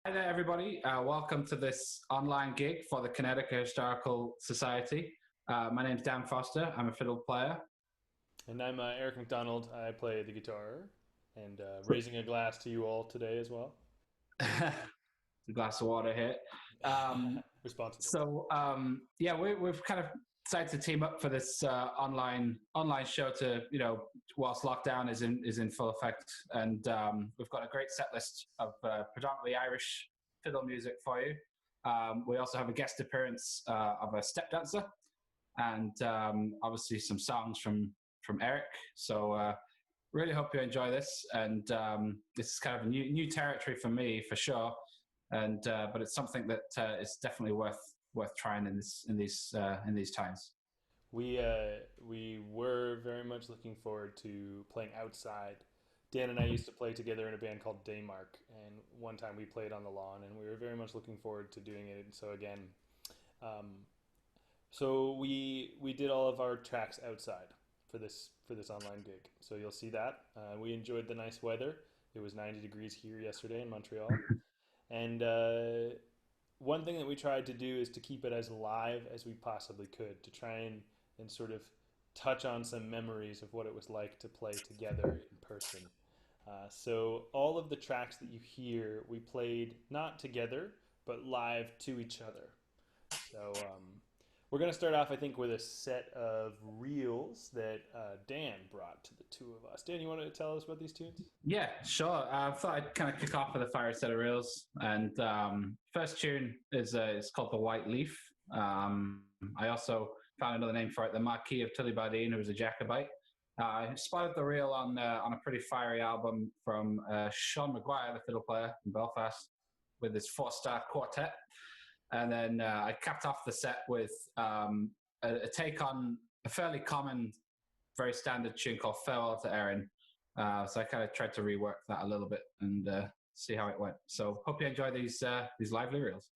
Hi there, everybody. Welcome to this online gig for the Connecticut Historical Society. My name's Dan Foster. I'm a fiddle player. And I'm Eric McDonald. I play the guitar and raising a glass to you all today as well. A glass of water here. Responsible. We've kind of decided to team up for this online show to, whilst lockdown is in full effect, and we've got a great set list of predominantly Irish fiddle music for you. We also have a guest appearance of a step dancer, and obviously some songs from Eric. So really hope you enjoy this, and this is kind of a new territory for me for sure, and but it's something that is definitely worth trying in these times. We were very much looking forward to playing outside. Dan and I used to play together in a band called Daymark, and one time we played on the lawn, and we were very much looking forward to doing it. So again, we did all of our tracks outside for this online gig. So you'll see that. We enjoyed the nice weather. It was 90 degrees here yesterday in Montreal. And one thing that we tried to do is to keep it as live as we possibly could, to try and sort of touch on some memories of what it was like to play together in person. So all of the tracks that you hear, we played not together, but live to each other. So we're going to start off, I think, with a set of reels that Dan brought to the two of us. Dan, you want to tell us about these tunes? Yeah, sure. I thought I'd kind of kick off with a fiery set of reels. And first tune is called The White Leaf. I also found another name for it, the Marquis of Tullibardine, who was a Jacobite. I spotted the reel on a pretty fiery album from Sean Maguire, the fiddle player in Belfast, with his 4-star quartet. And then I capped off the set with a take on a fairly common, very standard tune called Farewell to Erin. So I kind of tried to rework that a little bit and see how it went. So hope you enjoy these lively reels.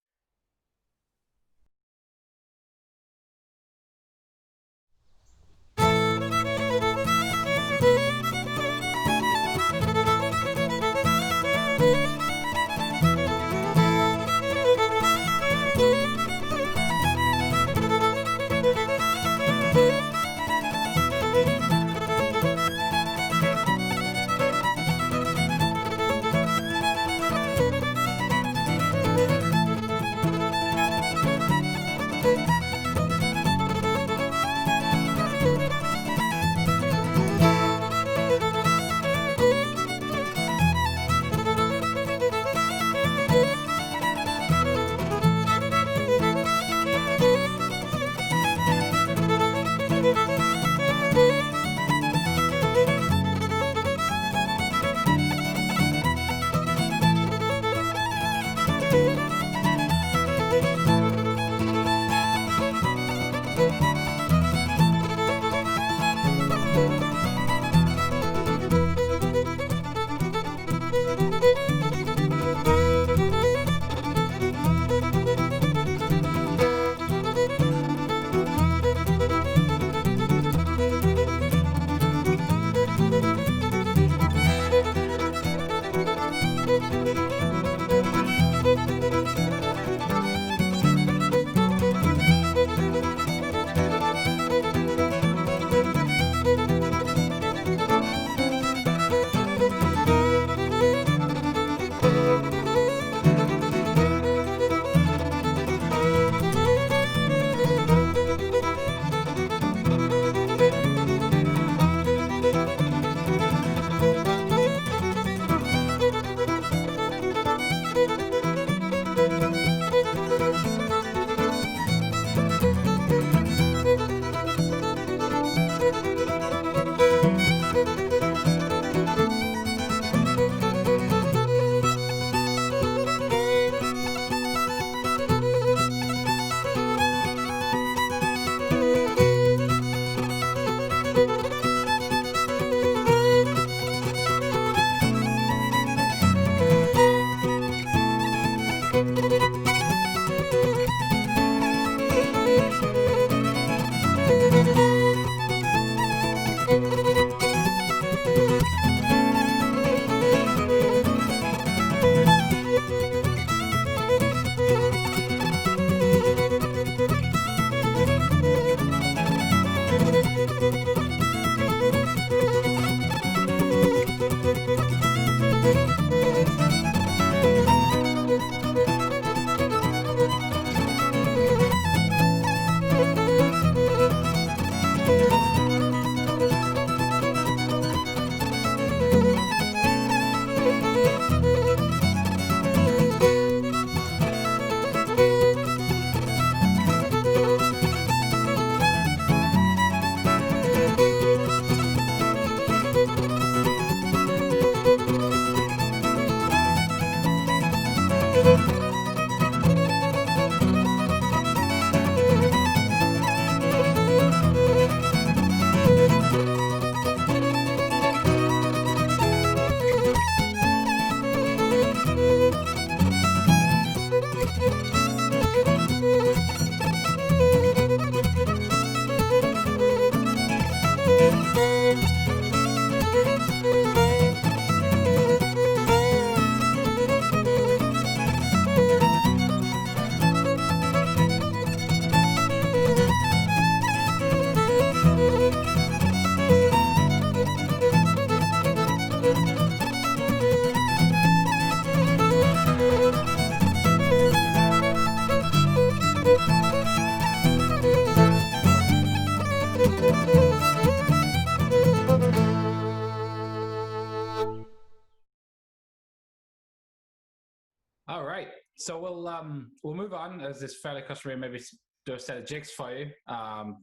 All right, so we'll move on, as this fairly customary. Maybe do a set of jigs for you.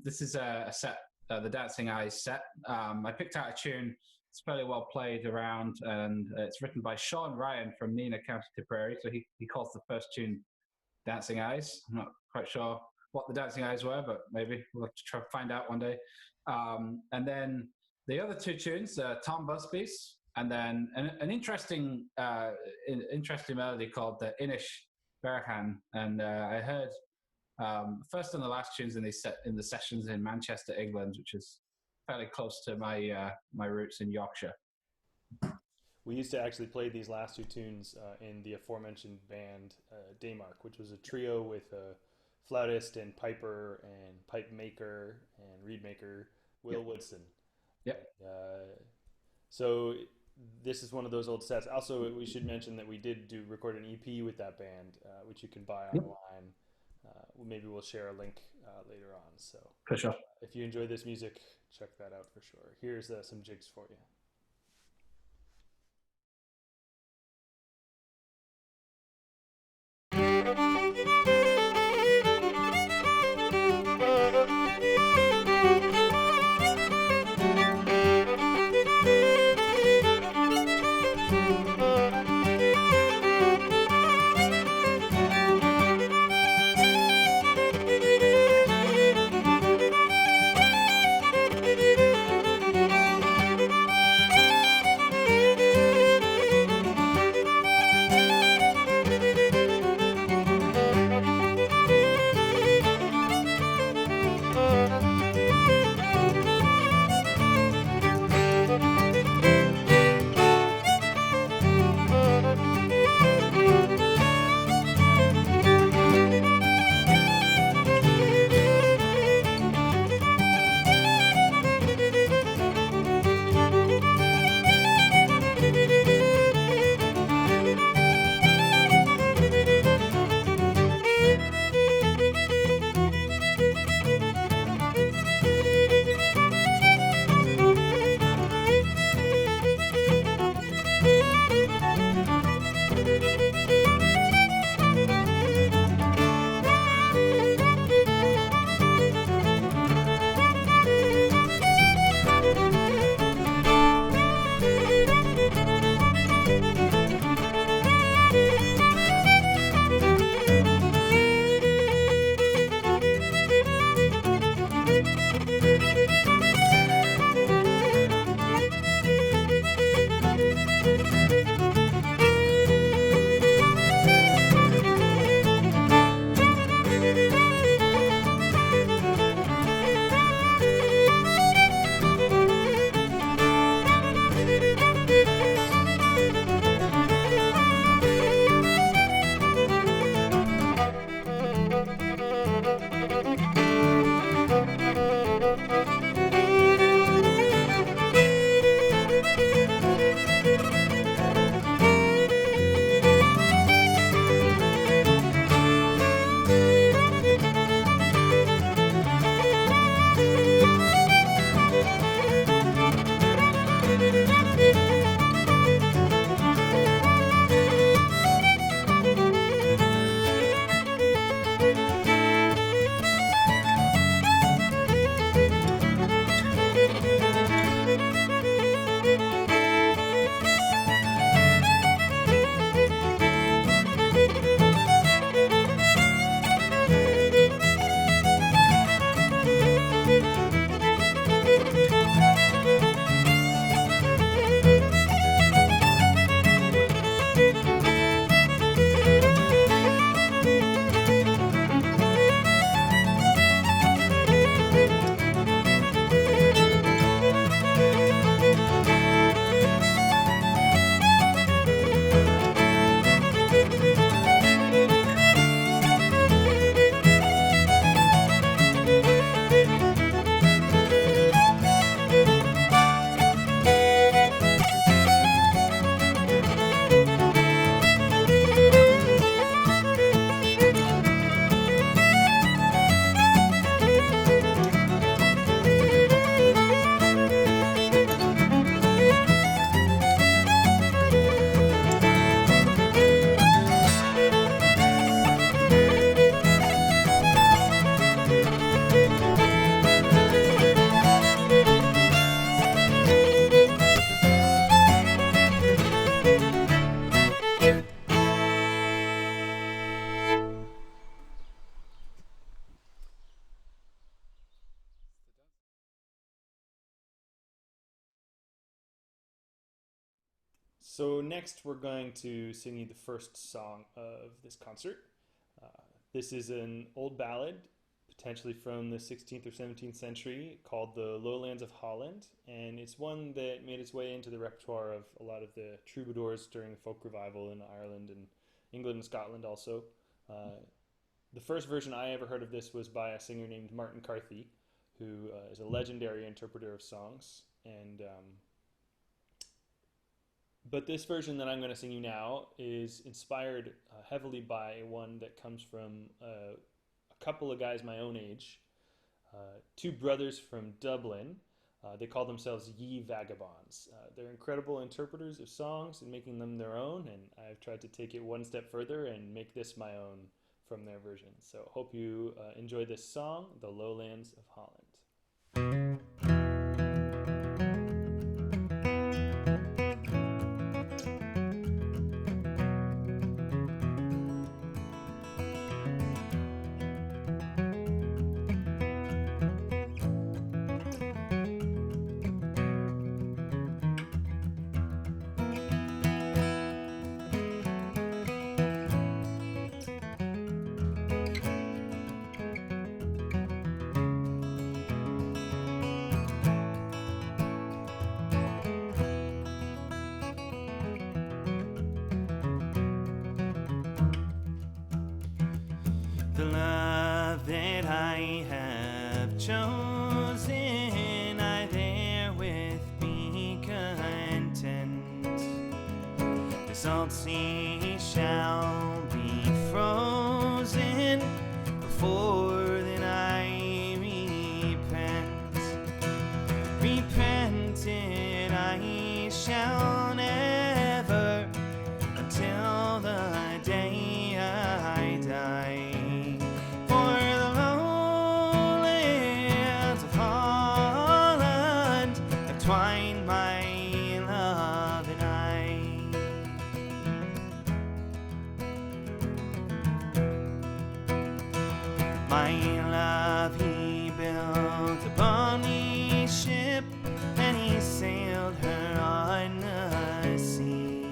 This is a set, the Dancing Eyes set. I picked out a tune. It's fairly well played around, and it's written by Sean Ryan from Neenah, County Tipperary. So he calls the first tune Dancing Eyes. I'm not quite sure what the Dancing Eyes were, but maybe we'll have to try to find out one day. And then the other two tunes, Tom Busby's, and then an interesting melody called the Inish Berhan. And I heard first and the last tunes in the sessions in Manchester, England, which is fairly close to my roots in Yorkshire. We used to actually play these last two tunes in the aforementioned band Daymark, which was a trio with a flautist and piper and pipe maker and reed maker, Will Woodson. Yep. So this is one of those old sets. Also, we should mention that we did record an EP with that band, which you can buy online. Maybe we'll share a link later on. So for sure. If you enjoy this music, check that out for sure. Here's some jigs for you. So next we're going to sing you the first song of this concert. This is an old ballad, potentially from the 16th or 17th century, called the Lowlands of Holland, and it's one that made its way into the repertoire of a lot of the troubadours during the folk revival in Ireland and England and Scotland also. The first version I ever heard of this was by a singer named Martin Carthy, who is a legendary interpreter of songs. But this version that I'm going to sing you now is inspired heavily by one that comes from a couple of guys my own age, two brothers from Dublin. They call themselves Ye Vagabonds. They're incredible interpreters of songs and making them their own, and I've tried to take it one step further and make this my own from their version. So hope you enjoy this song, The Lowlands of Holland. The love that I have chosen, I therewith be content. The salt sea shall be frozen before that I repent. Repented I shall never until the day I die. My love, he built a bonny ship, and he sailed her on the sea,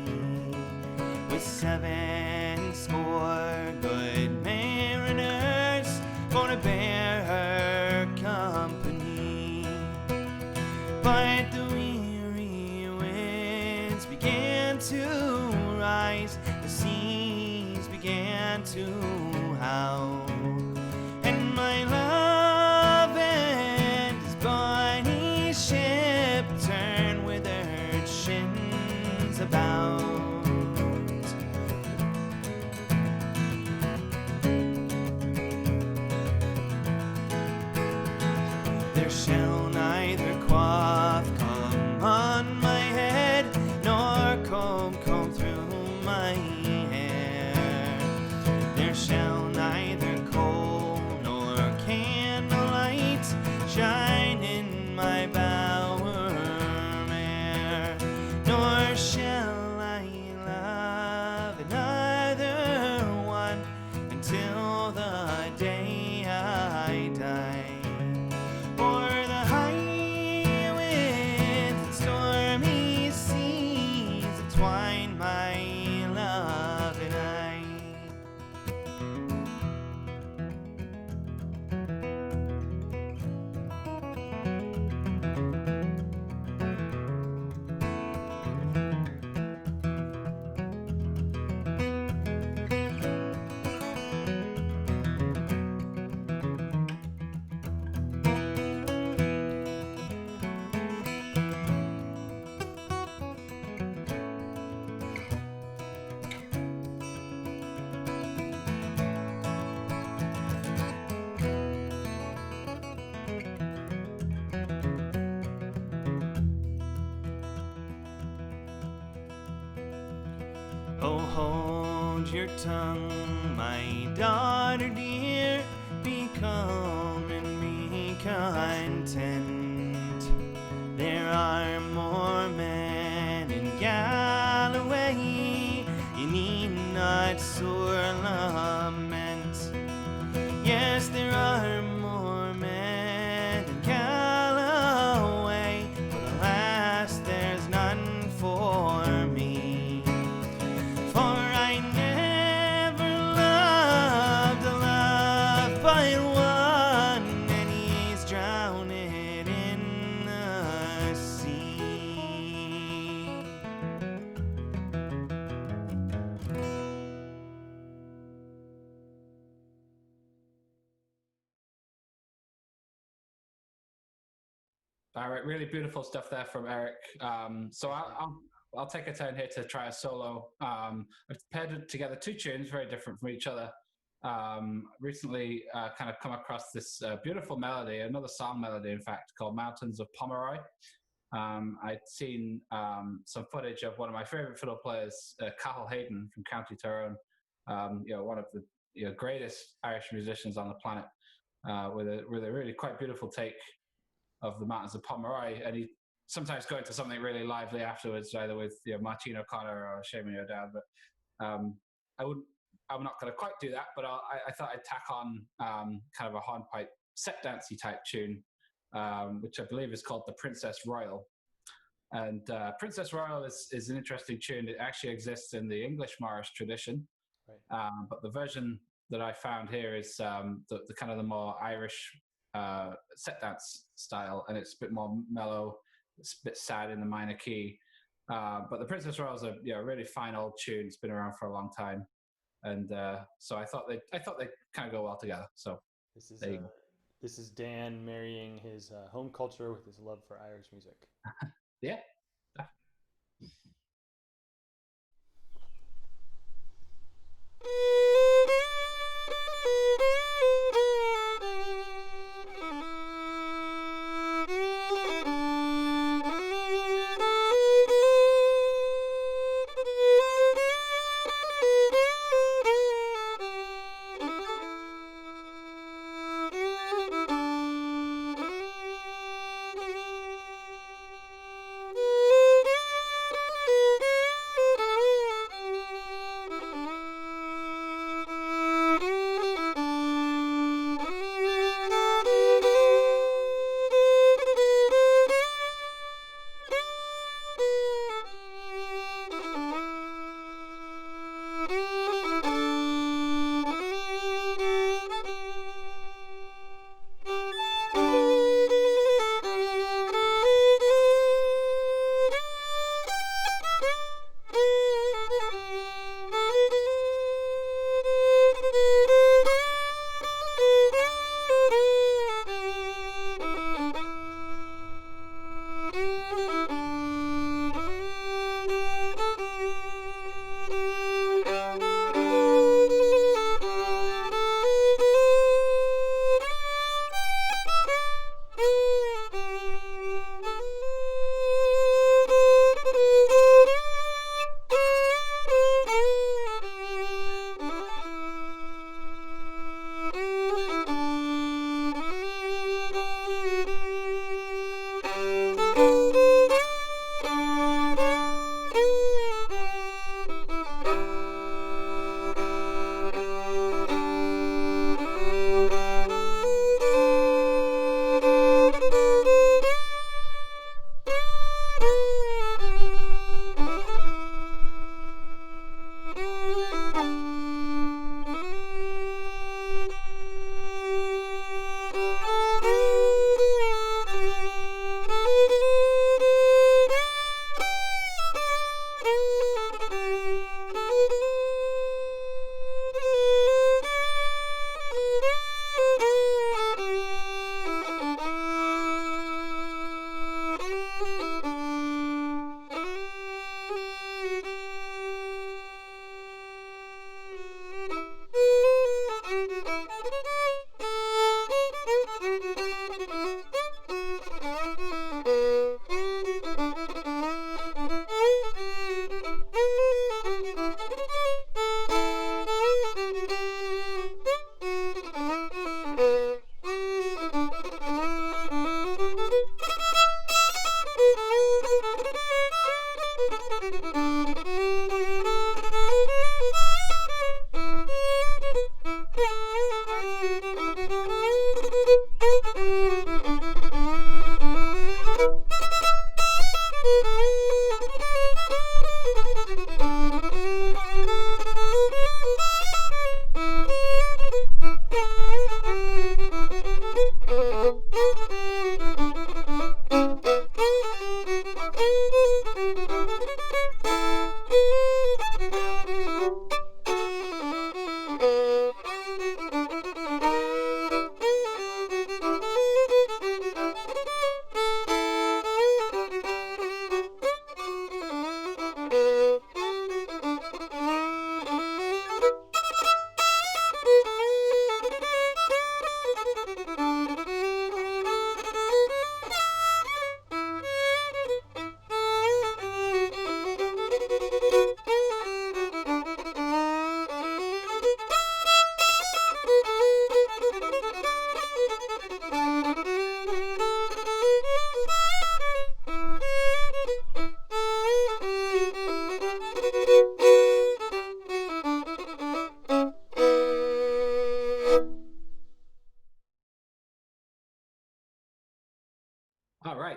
with 70 good mariners for to bear her company. But the weary winds began to rise, the seas began to howl. My love and his bonny ship turned with her shins about. There shall neither quaff come on my head, nor comb through my hair. There shall neither shine in my bower mare, nor shall I love another one until the day I die. For the high winds and stormy seas entwine my love and I. Oh, hold your tongue, my daughter dear, be calm and be content. There are more men in Galloway, you need not sore lament. Yes, there are more men in Galloway, but alas, there's none for me. All right, really beautiful stuff there from Eric. So I'll take a turn here to try a solo. I've paired together two tunes very different from each other. Recently, kind of come across this beautiful melody, another song melody, in fact, called "Mountains of Pomeroy." I'd seen some footage of one of my favorite fiddle players, Cathal Hayden from County Tyrone. One of the greatest Irish musicians on the planet, with a really quite beautiful take of the Mountains of Pomeroy, and he sometimes go into something really lively afterwards, either with Martin O'Connor or Seamus O'Dowd. But I'm not going to quite do that. But I thought I'd tack on kind of a hornpipe set dancey type tune, which I believe is called the Princess Royal. And Princess Royal is an interesting tune. It actually exists in the English Morris tradition, right. But the version that I found here is the kind of the more Irish set dance style, and it's a bit more mellow. It's a bit sad in the minor key. But the Princess Royal is a really fine old tune. It's been around for a long time, and so I thought they kind of go well together. So this is Dan marrying his home culture with his love for Irish music. Yeah.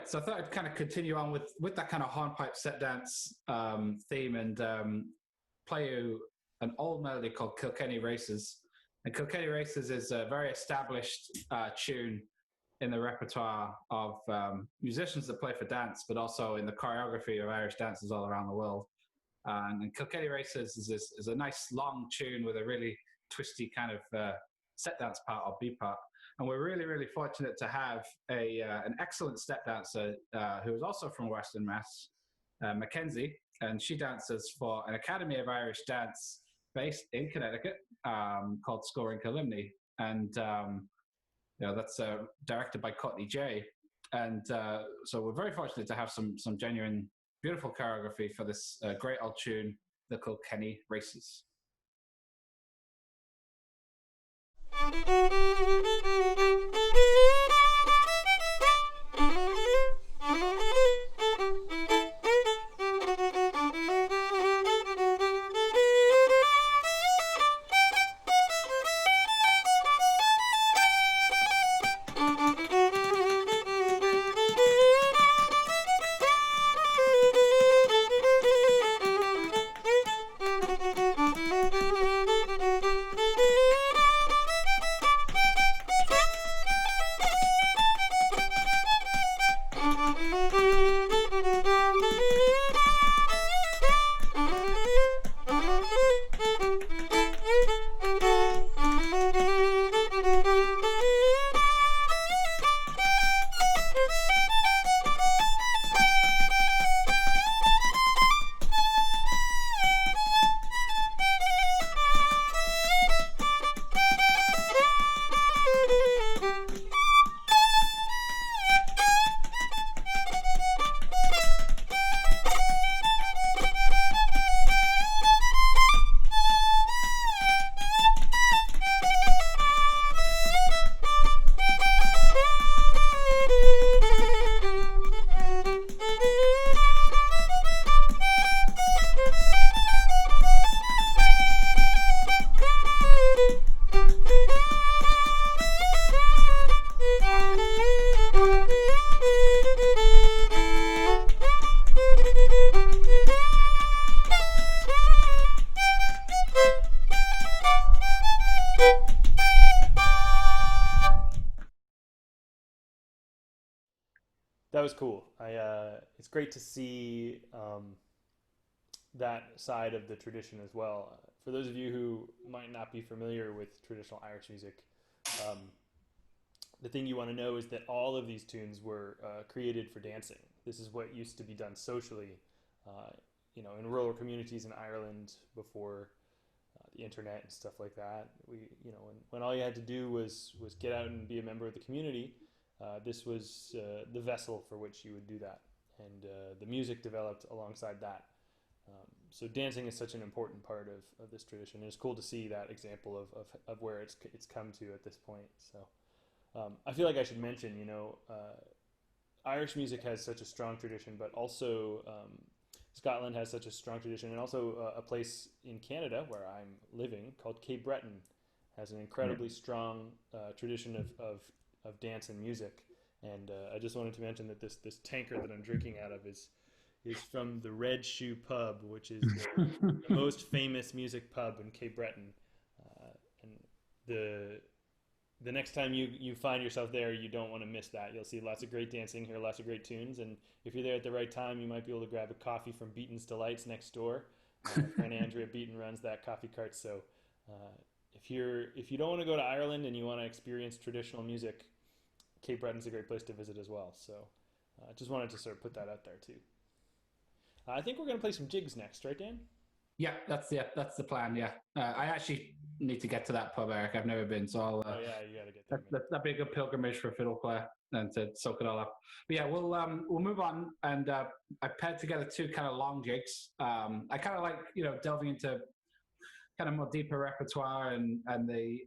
So I thought I'd kind of continue on with that kind of hornpipe set dance theme and play you an old melody called Kilkenny Races. And Kilkenny Races is a very established tune in the repertoire of musicians that play for dance, but also in the choreography of Irish dances all around the world. And Kilkenny Races is a nice long tune with a really twisty kind of set dance part or beat part. And we're really, really fortunate to have an excellent step dancer who is also from Western Mass, Mackenzie, and she dances for an Academy of Irish Dance based in Connecticut called Scoring Calimni. And that's directed by Courtney J. And so we're very fortunate to have some genuine, beautiful choreography for this great old tune, the Kilkenny Races. That was cool. It's great to see that side of the tradition as well. For those of you who might not be familiar with traditional Irish music, the thing you want to know is that all of these tunes were created for dancing. This is what used to be done socially, in rural communities in Ireland before the internet and stuff like that. When all you had to do was get out and be a member of the community. This was the vessel for which you would do that, and the music developed alongside that. So dancing is such an important part of this tradition, and it's cool to see that example of where it's come to at this point. So I feel like I should mention, Irish music has such a strong tradition, but also Scotland has such a strong tradition, and also a place in Canada where I'm living called Cape Breton has an incredibly strong tradition of dance and music. And I just wanted to mention that this tanker that I'm drinking out of is from the Red Shoe Pub, which is the most famous music pub in Cape Breton. And the next time you find yourself there, you don't want to miss that. You'll see lots of great dancing, hear lots of great tunes, and if you're there at the right time, you might be able to grab a coffee from Beaton's Delights next door. My friend Andrea Beaton runs that coffee cart, so if you don't want to go to Ireland and you want to experience traditional music, Cape Breton's a great place to visit as well. So I just wanted to sort of put that out there too. I think we're going to play some jigs next, right, Dan? Yeah, that's the plan. Yeah, I actually need to get to that pub, Eric. I've never been, so I'll. Oh yeah, you got to get there. That'd be a good pilgrimage for a fiddle player and to soak it all up. But yeah, we'll move on, and I paired together two kind of long jigs. I kind of like delving into kind of more deeper repertoire and the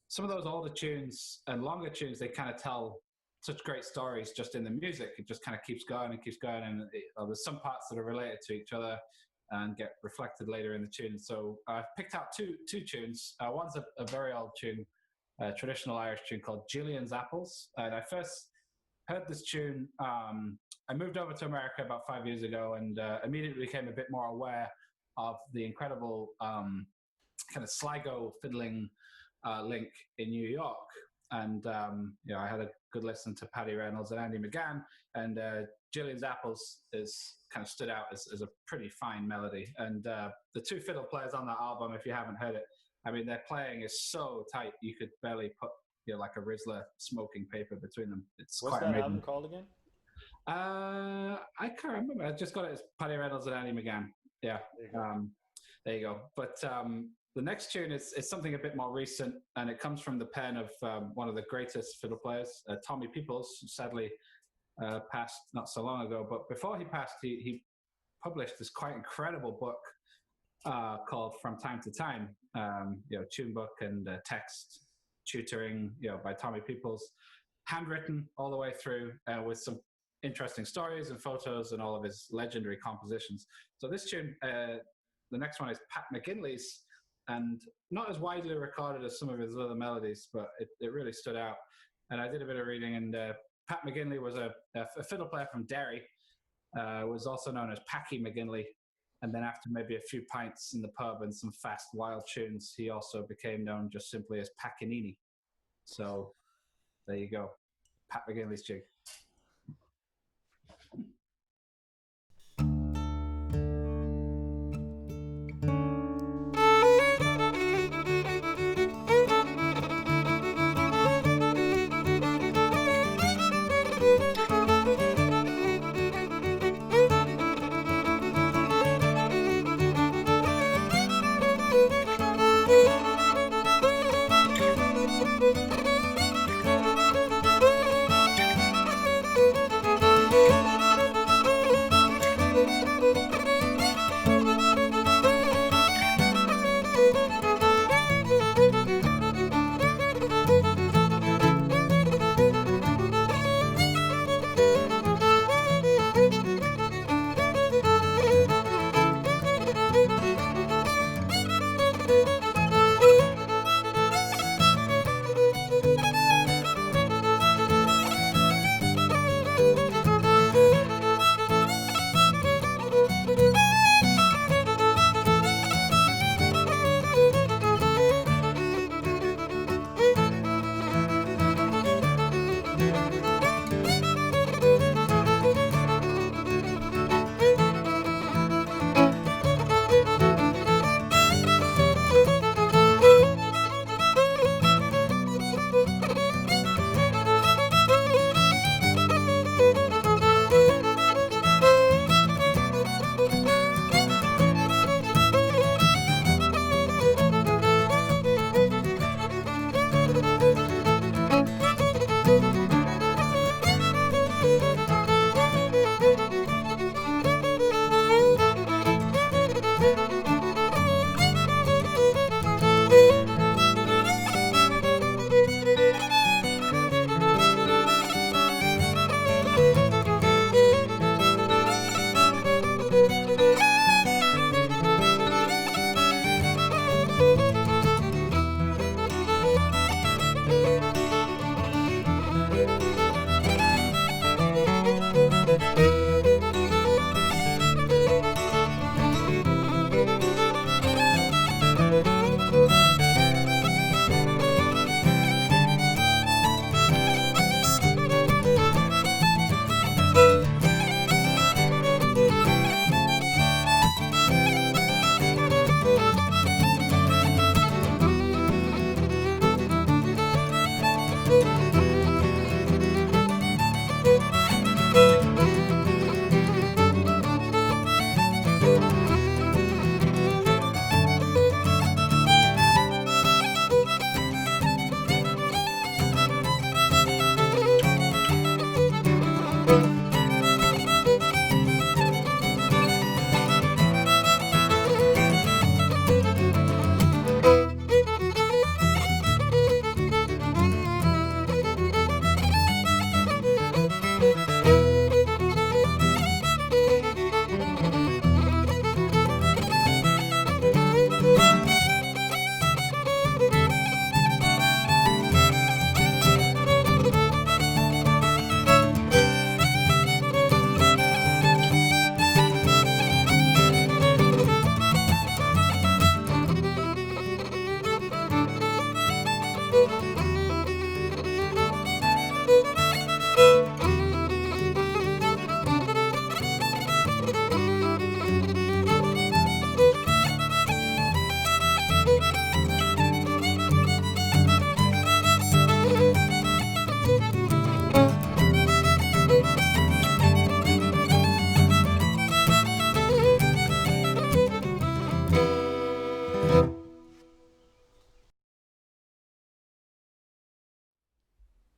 some of those older tunes and longer tunes. They kind of tell such great stories just in the music. It just kind of keeps going and keeps going, and there's some parts that are related to each other and get reflected later in the tune. So I've picked out two tunes. One's a very old tune, a traditional Irish tune called Gillian's Apples. And I first heard this tune. I moved over to America about 5 years ago, and immediately became a bit more aware of the incredible kind of Sligo fiddling link in New York. And I had a good listen to Paddy Reynolds and Andy McGann, and Gillian's Apples is kind of stood out as a pretty fine melody. And the two fiddle players on that album, if you haven't heard it, I mean, their playing is so tight you could barely put like a Rizzler smoking paper between them. It's What's quite that amazing. album called again? I can't remember. I just got it as Paddy Reynolds and Andy McGann. Yeah. There you go. But the next tune is something a bit more recent, and it comes from the pen of one of the greatest fiddle players, Tommy Peoples, who sadly passed not so long ago. But before he passed, he published this quite incredible book called From Time to Time, tune book and text tutoring, by Tommy Peoples, handwritten all the way through with some interesting stories and photos and all of his legendary compositions. So this tune, the next one is Pat McGinley's, and not as widely recorded as some of his other melodies, but it really stood out. And I did a bit of reading, and Pat McGinley was a fiddle player from Derry, was also known as Packy McGinley. And then after maybe a few pints in the pub and some fast, wild tunes, he also became known just simply as Pacanini. So there you go, Pat McGinley's jig.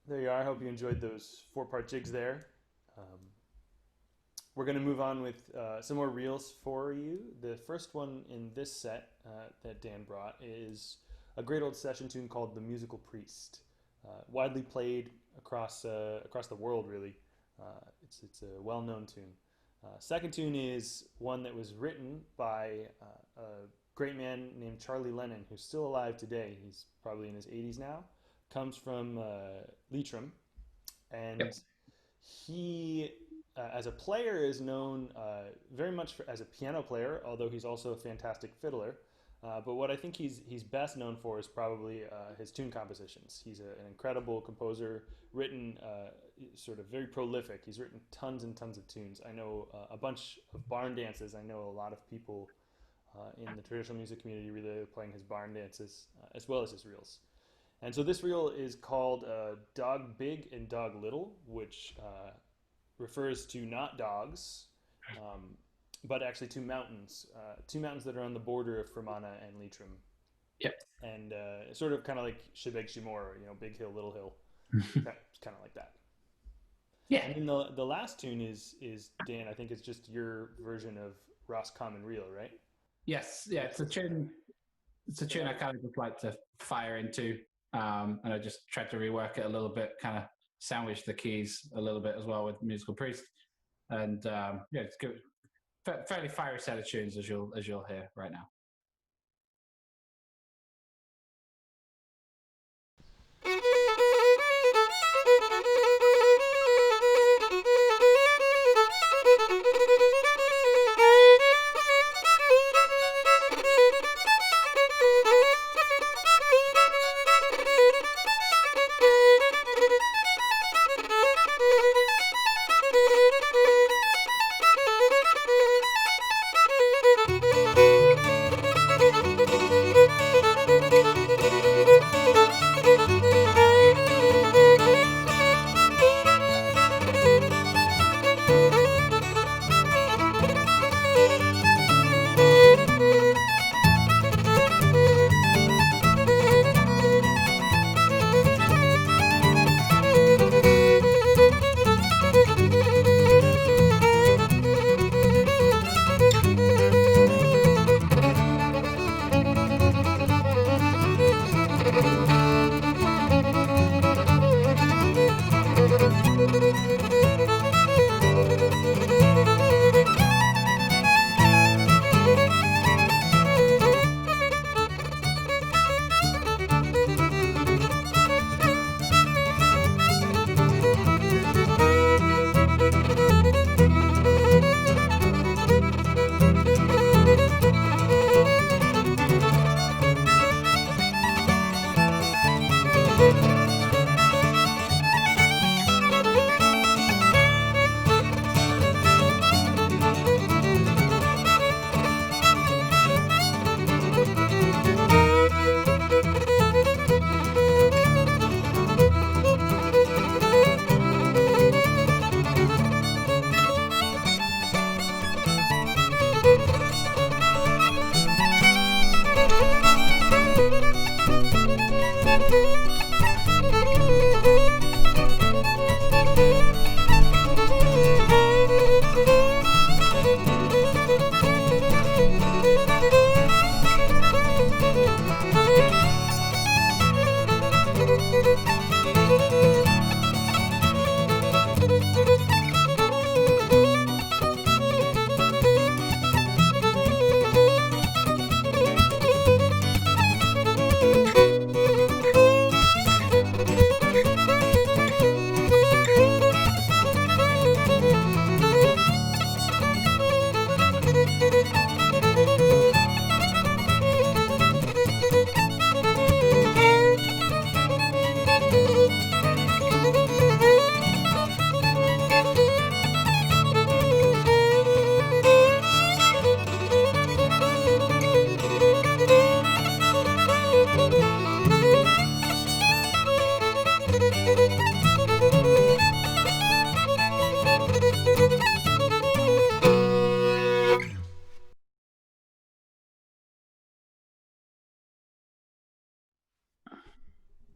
There you are. I hope you enjoyed those 4-part jigs there. We're going to move on with some more reels for you. The first one in this set that Dan brought is a great old session tune called "The Musical Priest," widely played across the world. Really, it's a well-known tune. Second tune is one that was written by a great man named Charlie Lennon, who's still alive today. He's probably in his 80s now. Comes from Leitrim, and Yep. he, as a player, is known very much as a piano player, although he's also a fantastic fiddler. But what I think he's best known for is probably his tune compositions. He's an incredible composer, written sort of very prolific. He's written tons and tons of tunes. I know a bunch of barn dances. I know a lot of people in the traditional music community really playing his barn dances as well as his reels. And so this reel is called Dog Big and Dog Little, which refers to not dogs, but actually two mountains that are on the border of Fermanagh and Leitrim. Yep. And sort of kind of like Shebeg Shimor, big hill, little hill. It's kind of like that. Yeah. And then the last tune is Dan, I think it's just your version of Ross Common Reel, right? Yes. Yeah. It's a tune. It's a tune I kind of just like to fire into, and I just tried to rework it a little bit, kind of sandwich the keys a little bit as well with Musical Priest, and yeah, it's good. Fairly fiery set of tunes as you'll hear right now.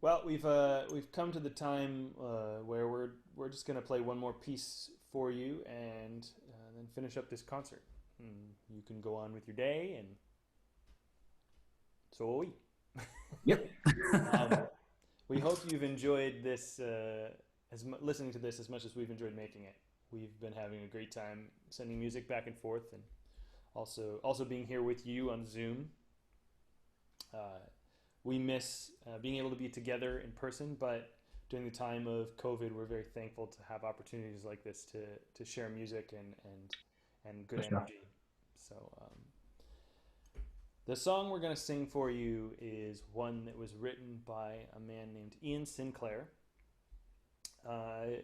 Well, we've come to the time where we're just gonna play one more piece for you and then finish up this concert. And you can go on with your day, and so will we. Yep. We hope you've enjoyed this, listening to this as much as we've enjoyed making it. We've been having a great time sending music back and forth, and also being here with you on Zoom. We miss being able to be together in person, but during the time of COVID, we're very thankful to have opportunities like this to share music and good energy. So the song we're going to sing for you is one that was written by a man named Ian Sinclair. And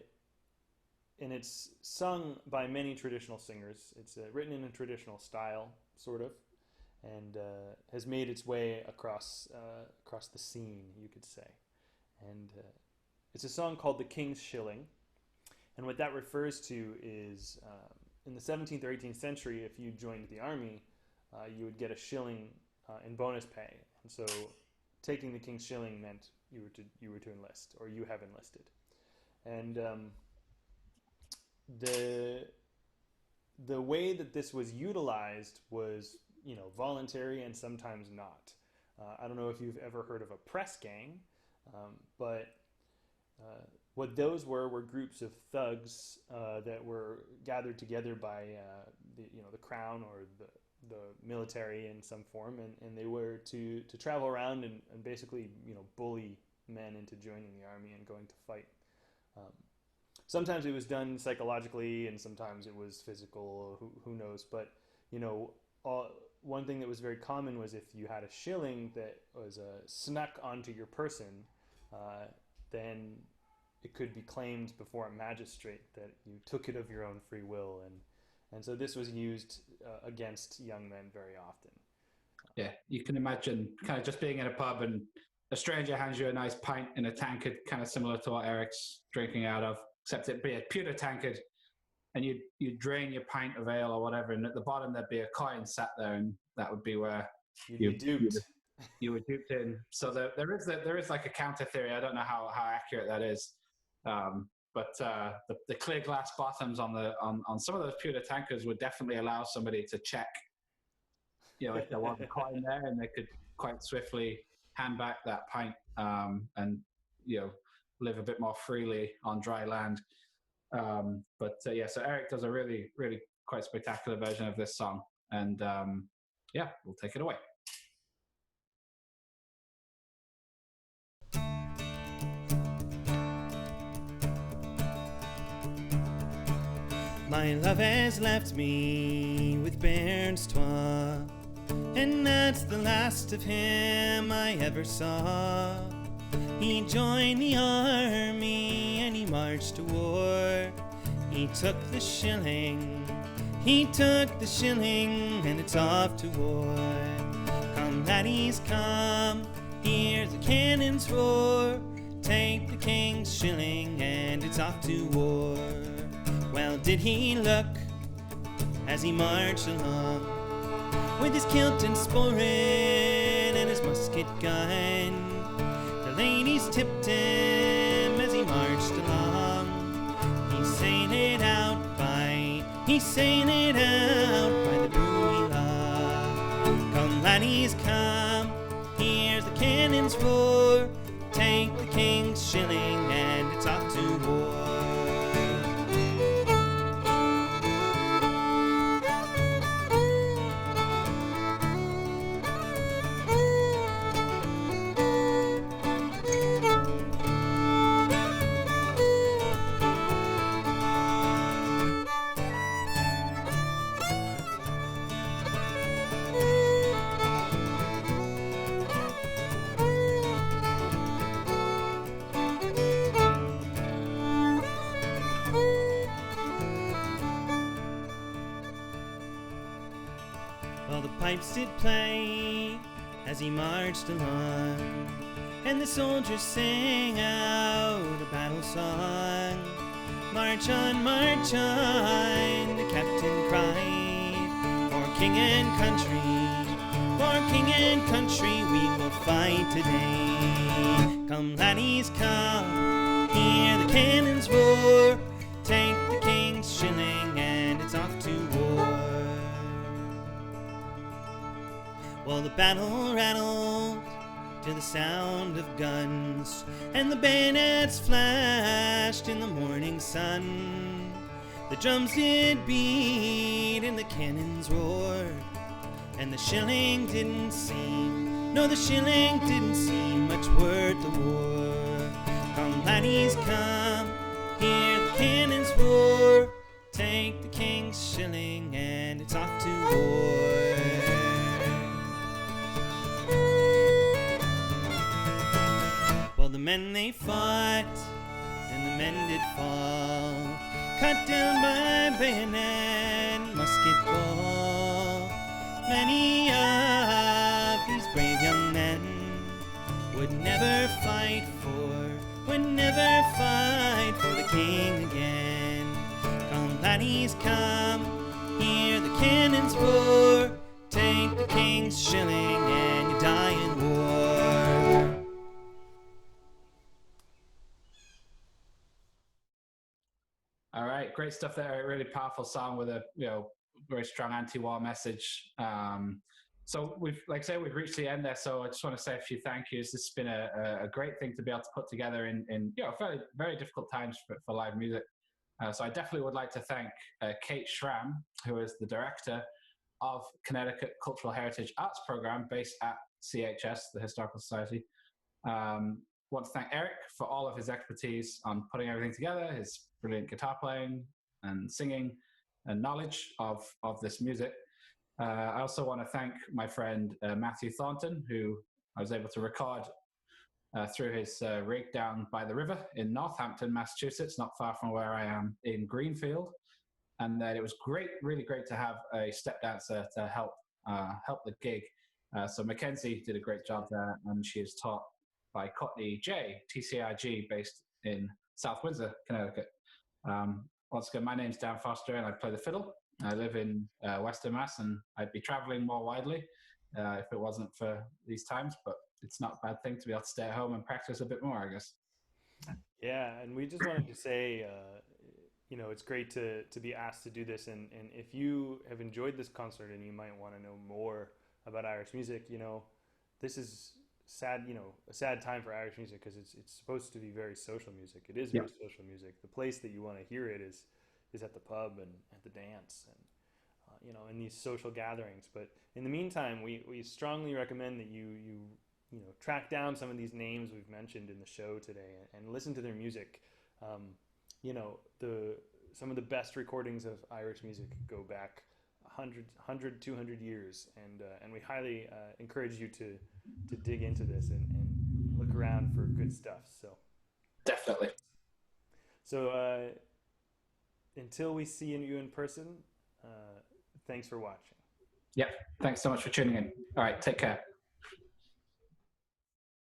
it's sung by many traditional singers. It's written in a traditional style, sort of, and has made its way across the scene, you could say. And it's a song called "The King's Shilling," and what that refers to is in the 17th or 18th century, if you joined the army, you would get a shilling in bonus pay, and so taking the King's Shilling meant you were to enlist, or you have enlisted. And the way that this was utilized was, voluntary and sometimes not. I don't know if you've ever heard of a press gang, but what those were groups of thugs that were gathered together by the crown or the military in some form, and they were to travel around and basically bully men into joining the army and going to fight. Sometimes it was done psychologically, and sometimes it was physical. Who knows? But one thing that was very common was if you had a shilling that was snuck onto your person, then it could be claimed before a magistrate that you took it of your own free will, and so this was used against young men very often. Yeah, you can imagine kind of just being in a pub and a stranger hands you a nice pint in a tankard, kind of similar to what Eric's drinking out of, except it'd be a pewter tankard, and you'd drain your pint of ale or whatever, and at the bottom there'd be a coin sat there, and that would be where you duped. You were duped in. So there is like a counter theory. I don't know how accurate that is, but the clear glass bottoms on some of those pewter tankards would definitely allow somebody to check, if there was a coin there, and they could quite swiftly hand back that pint and live a bit more freely on dry land. So Eric does a really, really quite spectacular version of this song, and we'll take it away. My love has left me with bairns twa, and that's the last of him I ever saw. He joined the army and he marched to war. He took the shilling, and it's off to war. Come laddies, come, hear the cannons roar. Take the King's Shilling and it's off to war. Well, did he look as he marched along, with his kilt and sporran and his musket gun? The ladies tipped him as he marched along. He sailed out by the buoy law. Come laddies, come, hear the cannons roar. Take the King's Shilling and it's off to war. Pipes did play as he marched along, and the soldiers sang out a battle song. March on, the captain cried. For king and country, we will fight today. Come, laddies, come, hear the cannons roar. Take the king's shilling and it's off to war. Well, the battle rattled to the sound of guns, and the bayonets flashed in the morning sun. The drums did beat and the cannons roared, and the shilling didn't seem, no, the shilling didn't seem much worth the war. Come, laddies, come, hear the cannons roar. Take the king's shilling and it's off to war. Well, the men they fought and the men did fall, cut down by bayonet and musket ball. Many of these brave young men would never fight for the king again. Come, laddies, come, hear the cannons roar. Take the king's shilling and you die in war. All right, great stuff there. A really powerful song with a very strong anti-war message. So we've, like I say, we've reached the end there. So I just want to say a few thank yous. This has been a great thing to be able to put together in very, very difficult times for live music. So I definitely would like to thank Kate Schramm, who is the director of Connecticut Cultural Heritage Arts Program based at CHS, the Historical Society. Want to thank Eric for all of his expertise on putting everything together, his brilliant guitar playing and singing and knowledge of this music. I also want to thank my friend Matthew Thornton, who I was able to record through his rig down by the river in Northampton, Massachusetts, not far from where I am in Greenfield. And it was great, really great to have a step dancer to help the gig. So Mackenzie did a great job there, and she is taught by Courtney J, TCRG, based in South Windsor, Connecticut. Once again, my name's Dan Foster, and I play the fiddle. I live in Western Mass, and I'd be traveling more widely if it wasn't for these times, but it's not a bad thing to be able to stay at home and practice a bit more, I guess. Yeah, and we just wanted to say, it's great to be asked to do this, and if you have enjoyed this concert and you might want to know more about Irish music, this is a sad time for Irish music because it's supposed to be very social music. It is very social music. The place that you want to hear it is at the pub and at the dance and in these social gatherings. But in the meantime, we strongly recommend that you track down some of these names we've mentioned in the show today and listen to their music. Some of the best recordings of Irish music go back 100, 200 years, and we highly encourage you to dig into this and look around for good stuff. So definitely. So until we see you in person, thanks for watching. Yep. Thanks so much for tuning in. All right. Take care.